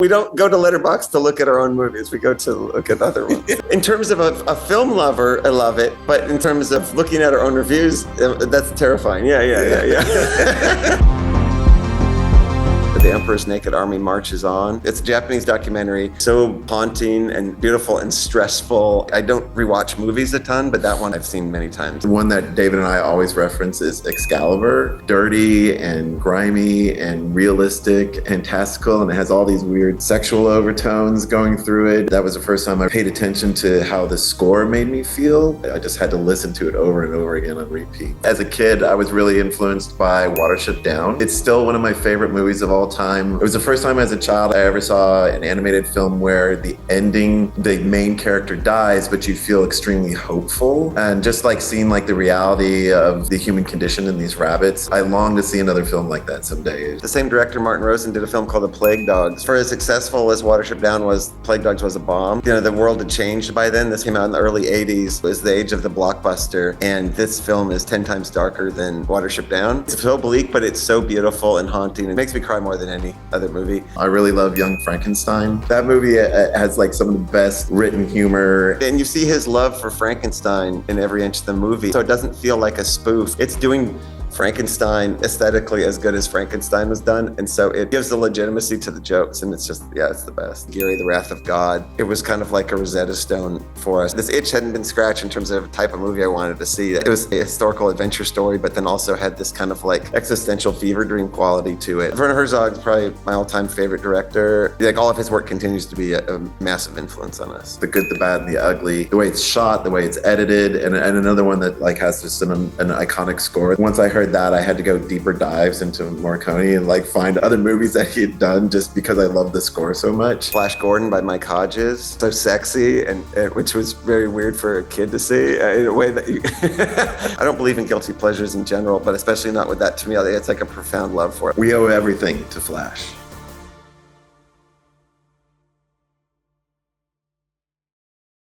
We don't go to Letterboxd to look at our own movies. We go to look at other ones. In terms of a film lover, I love it. But in terms of looking at our own reviews, that's terrifying. Yeah. The Emperor's Naked Army marches on. It's a Japanese documentary, so haunting and beautiful and stressful. I don't rewatch movies a ton, but that one I've seen many times. The one that David and I always reference is Excalibur. Dirty and grimy and realistic and fantastical, and it has all these weird sexual overtones going through it. That was the first time I paid attention to how the score made me feel. I just had to listen to it over and over again on repeat. As a kid, I was really influenced by Watership Down. It's still one of my favorite movies of all time. It was the first time as a child I ever saw an animated film where the ending, the main character dies, but you feel extremely hopeful. And just like seeing like the reality of the human condition in these rabbits, I long to see another film like that someday. The same director, Martin Rosen, did a film called The Plague Dogs. For as successful as Watership Down was, Plague Dogs was a bomb. You know, the world had changed by then. This came out in the early 80s. It was the age of the blockbuster. And this film is 10 times darker than Watership Down. It's so bleak, but it's so beautiful and haunting. It makes me cry more than any other movie. I really love Young Frankenstein. That movie has like some of the best written humor. And you see his love for Frankenstein in every inch of the movie. So it doesn't feel like a spoof. It's doing Frankenstein aesthetically as good as Frankenstein was done. And so it gives the legitimacy to the jokes. And it's just, yeah, it's the best. Gary, the Wrath of God. It was kind of like a Rosetta Stone for us. This itch hadn't been scratched in terms of the type of movie I wanted to see. It was a historical adventure story, but then also had this kind of like existential fever dream quality to it. Werner Herzog's probably my all-time favorite director. Like all of his work continues to be a massive influence on us. The good, the bad, and the ugly. The way it's shot, the way it's edited, and another one that like has just an iconic score. Once I heard that, I had to go deeper dives into Morricone and like find other movies that he had done just because I love the score so much. Flash Gordon by Mike Hodges, so sexy, and which was very weird for a kid to see in a way that you I don't believe in guilty pleasures in general, but especially not with that. To me, it's like a profound love for it. We owe everything to Flash.